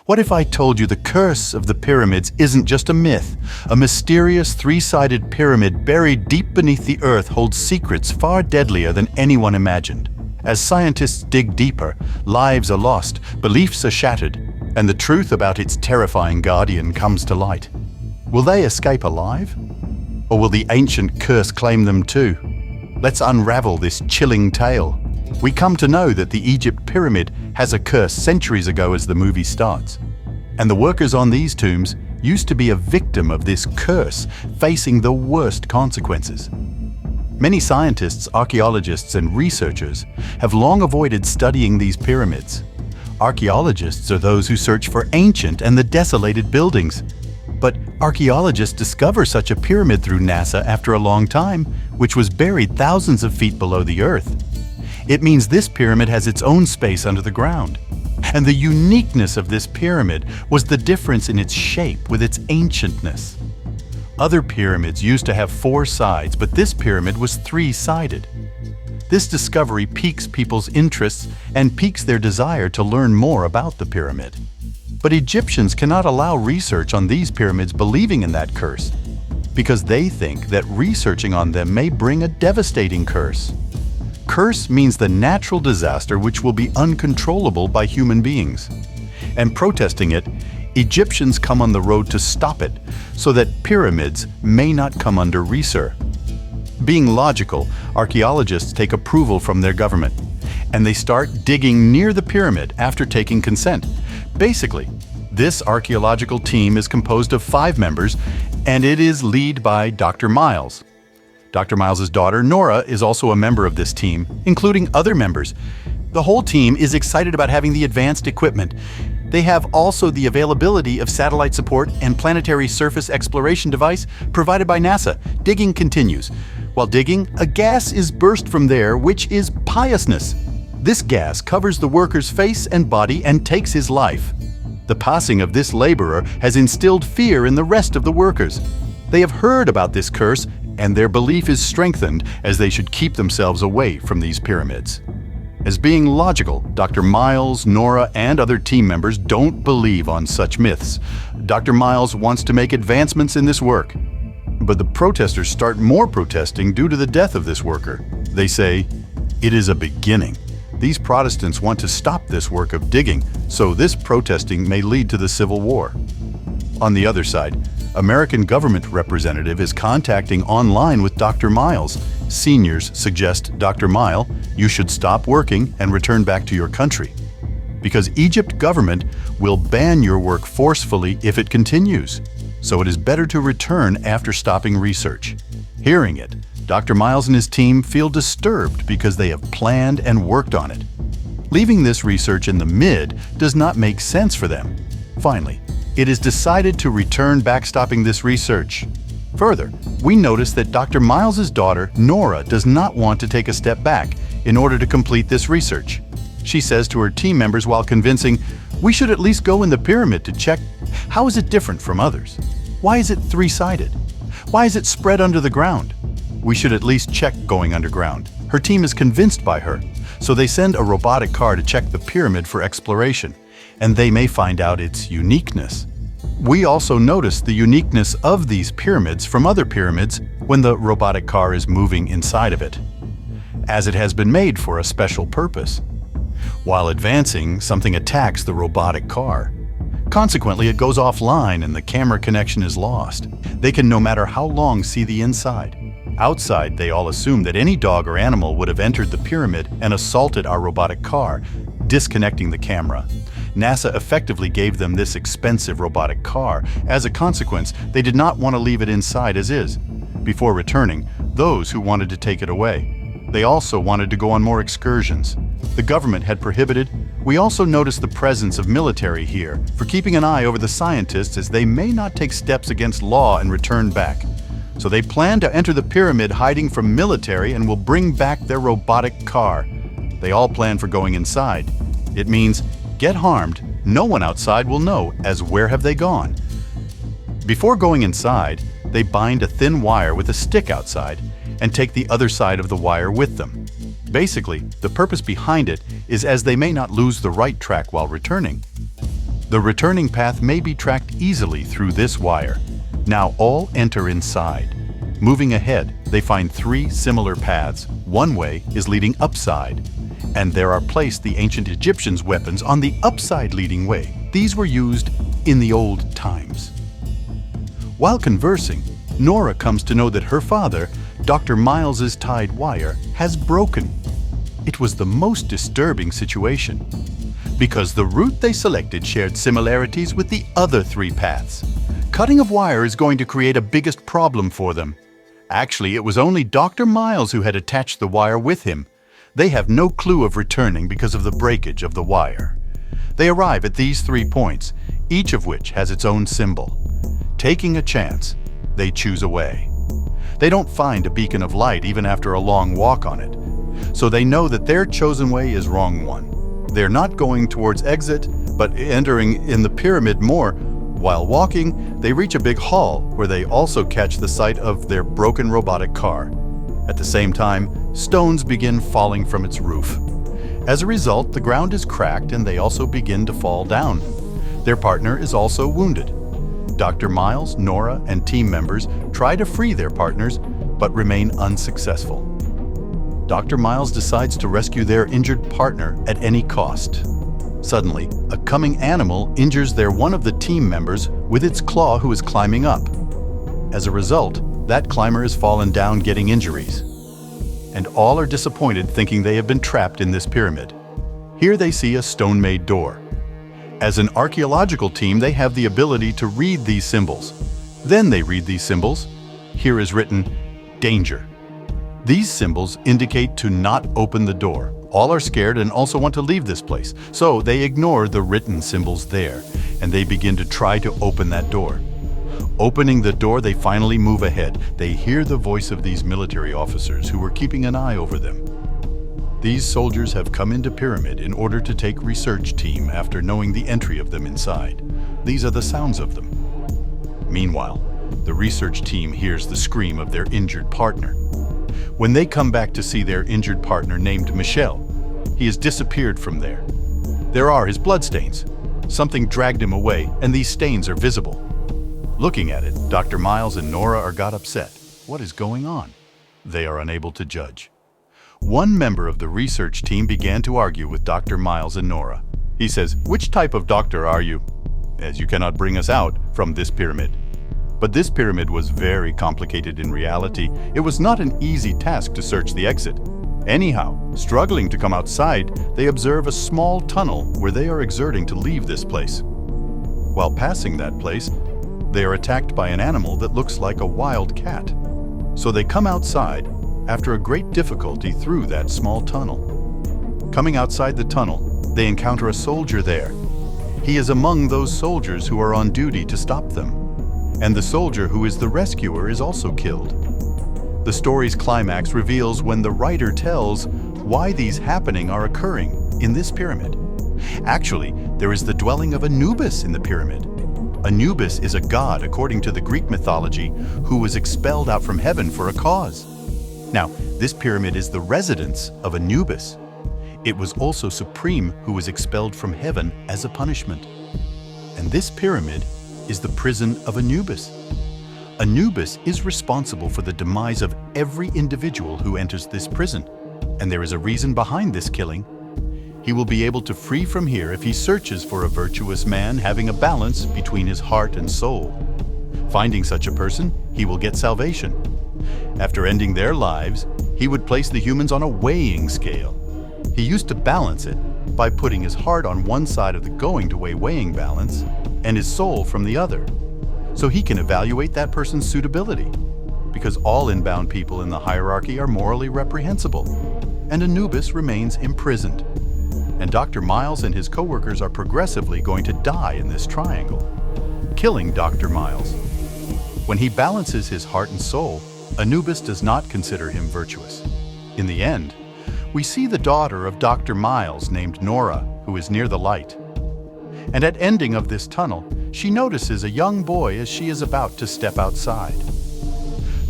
What if I told you the curse of the pyramids isn't just a myth? A mysterious three-sided pyramid buried deep beneath the earth holds secrets far deadlier than anyone imagined. As scientists dig deeper, lives are lost, beliefs are shattered, and the truth about its terrifying guardian comes to light. Will they escape alive? Or will the ancient curse claim them too? Let's unravel this chilling tale. We come to know that the Egypt pyramid has a curse centuries ago as the movie starts. And the workers on these tombs used to be a victim of this curse, facing the worst consequences. Many scientists, archaeologists, and researchers have long avoided studying these pyramids. Archaeologists are those who search for ancient and the desolated buildings. But archaeologists discover such a pyramid through NASA after a long time, which was buried thousands of feet below the earth. It means this pyramid has its own space under the ground. And the uniqueness of this pyramid was the difference in its shape with its ancientness. Other pyramids used to have 4 sides, but this pyramid was 3-sided. This discovery piques people's interests and piques their desire to learn more about the pyramid. But Egyptians cannot allow research on these pyramids believing in that curse, because they think that researching on them may bring a devastating curse. Curse means the natural disaster which will be uncontrollable by human beings. And protesting it, Egyptians come on the road to stop it, so that pyramids may not come under research. Being logical, archaeologists take approval from their government, and they start digging near the pyramid after taking consent. Basically, this archaeological team is composed of 5 members, and it is led by Dr. Miles. Dr. Miles's daughter, Nora, is also a member of this team, including other members. The whole team is excited about having the advanced equipment. They have also the availability of satellite support and planetary surface exploration device provided by NASA. Digging continues. While digging, a gas is burst from there, which is piousness. This gas covers the worker's face and body and takes his life. The passing of this laborer has instilled fear in the rest of the workers. They have heard about this curse, and their belief is strengthened as they should keep themselves away from these pyramids. As being logical, Dr. Miles, Nora, and other team members don't believe on such myths. Dr. Miles wants to make advancements in this work. But the protesters start more protesting due to the death of this worker. They say, "It is a beginning." These Protestants want to stop this work of digging, so this protesting may lead to the Civil War. On the other side, American government representative is contacting online with Dr. Miles. Seniors suggest, "Dr. Mile, you should stop working and return back to your country, because Egypt government will ban your work forcefully if it continues. So it is better to return after stopping research." Hearing it, Dr. Miles and his team feel disturbed because they have planned and worked on it. Leaving this research in the mid does not make sense for them. Finally, it is decided to return back stopping this research. Further, we notice that Dr. Miles's daughter, Nora, does not want to take a step back in order to complete this research. She says to her team members while convincing, "We should at least go in the pyramid to check. How is it different from others? Why is it 3-sided? Why is it spread under the ground? We should at least check going underground." Her team is convinced by her, so they send a robotic car to check the pyramid for exploration, and they may find out its uniqueness. We also notice the uniqueness of these pyramids from other pyramids when the robotic car is moving inside of it, as it has been made for a special purpose. While advancing, something attacks the robotic car. Consequently, it goes offline and the camera connection is lost. They can no matter how long see the inside. Outside, they all assume that any dog or animal would have entered the pyramid and assaulted our robotic car, disconnecting the camera. NASA effectively gave them this expensive robotic car. As a consequence, they did not want to leave it inside as is. Before returning, those who wanted to take it away. They also wanted to go on more excursions. The government had prohibited. We also noticed the presence of military here for keeping an eye over the scientists, as they may not take steps against law and return back. So they plan to enter the pyramid hiding from military and will bring back their robotic car. They all plan for going inside. It means get harmed, no one outside will know, as where have they gone? Before going inside, they bind a thin wire with a stick outside and take the other side of the wire with them. Basically, the purpose behind it is as they may not lose the right track while returning. The returning path may be tracked easily through this wire. Now all enter inside. Moving ahead, they find 3 similar paths. One way is leading upside, and there are placed the ancient Egyptians' weapons on the upside leading way. These were used in the old times. While conversing, Nora comes to know that her father, Dr. Miles's tied wire, has broken. It was the most disturbing situation, because the route they selected shared similarities with the other 3 paths. Cutting of wire is going to create a biggest problem for them. Actually, it was only Dr. Miles who had attached the wire with him. They have no clue of returning because of the breakage of the wire. They arrive at these 3 points, each of which has its own symbol. Taking a chance, they choose a way. They don't find a beacon of light even after a long walk on it, so they know that their chosen way is wrong one. They're not going towards exit, but entering in the pyramid more. While walking, they reach a big hall where they also catch the sight of their broken robotic car. At the same time, stones begin falling from its roof. As a result, the ground is cracked and they also begin to fall down. Their partner is also wounded. Dr. Miles, Nora, and team members try to free their partners, but remain unsuccessful. Dr. Miles decides to rescue their injured partner at any cost. Suddenly, a coming animal injures one of the team members with its claw who is climbing up. As a result, that climber has fallen down getting injuries. And all are disappointed thinking they have been trapped in this pyramid. Here they see a stone-made door. As an archaeological team, they have the ability to read these symbols. Then they read these symbols. Here is written, "Danger." These symbols indicate to not open the door. All are scared and also want to leave this place, so they ignore the written symbols there, and they begin to try to open that door. Opening the door, they finally move ahead. They hear the voice of these military officers who were keeping an eye over them. These soldiers have come into Pyramid in order to take research team after knowing the entry of them inside. These are the sounds of them. Meanwhile, the research team hears the scream of their injured partner. When they come back to see their injured partner named Michel, he has disappeared from there. There are his bloodstains. Something dragged him away, and these stains are visible. Looking at it, Dr. Miles and Nora got upset. What is going on? They are unable to judge. One member of the research team began to argue with Dr. Miles and Nora. He says, "Which type of doctor are you? As you cannot bring us out from this pyramid." But this pyramid was very complicated in reality. It was not an easy task to search the exit. Anyhow, struggling to come outside, they observe a small tunnel where they are exerting to leave this place. While passing that place, they are attacked by an animal that looks like a wild cat. So they come outside after a great difficulty through that small tunnel. Coming outside the tunnel, they encounter a soldier there. He is among those soldiers who are on duty to stop them. And the soldier who is the rescuer is also killed. The story's climax reveals when the writer tells why these happenings are occurring in this pyramid. Actually, there is the dwelling of Anubis in the pyramid. Anubis is a god, according to the Greek mythology, who was expelled out from heaven for a cause. Now, this pyramid is the residence of Anubis. It was also Supreme who was expelled from heaven as a punishment. And this pyramid is the prison of Anubis. Anubis is responsible for the demise of every individual who enters this prison, and there is a reason behind this killing. He will be able to free from here if he searches for a virtuous man having a balance between his heart and soul. Finding such a person, he will get salvation. After ending their lives, he would place the humans on a weighing scale. He used to balance it by putting his heart on one side of the going-to-weigh weighing balance and his soul from the other, so he can evaluate that person's suitability, because all inbound people in the hierarchy are morally reprehensible, and Anubis remains imprisoned. And Dr. Miles and his co-workers are progressively going to die in this triangle, killing Dr. Miles. When he balances his heart and soul, Anubis does not consider him virtuous. In the end, we see the daughter of Dr. Miles named Nora, who is near the light. And at ending of this tunnel, she notices a young boy as she is about to step outside.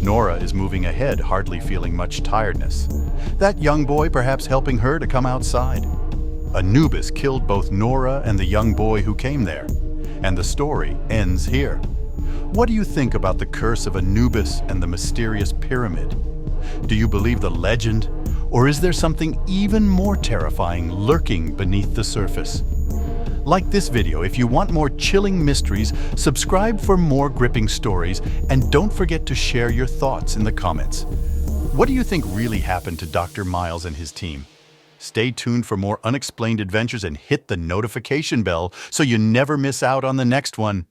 Nora is moving ahead, hardly feeling much tiredness. That young boy perhaps helping her to come outside. Anubis killed both Nora and the young boy who came there. And the story ends here. What do you think about the curse of Anubis and the mysterious pyramid? Do you believe the legend, or is there something even more terrifying lurking beneath the surface? Like this video if you want more chilling mysteries, subscribe for more gripping stories, and don't forget to share your thoughts in the comments. What do you think really happened to Dr. Miles and his team? Stay tuned for more unexplained adventures and hit the notification bell so you never miss out on the next one.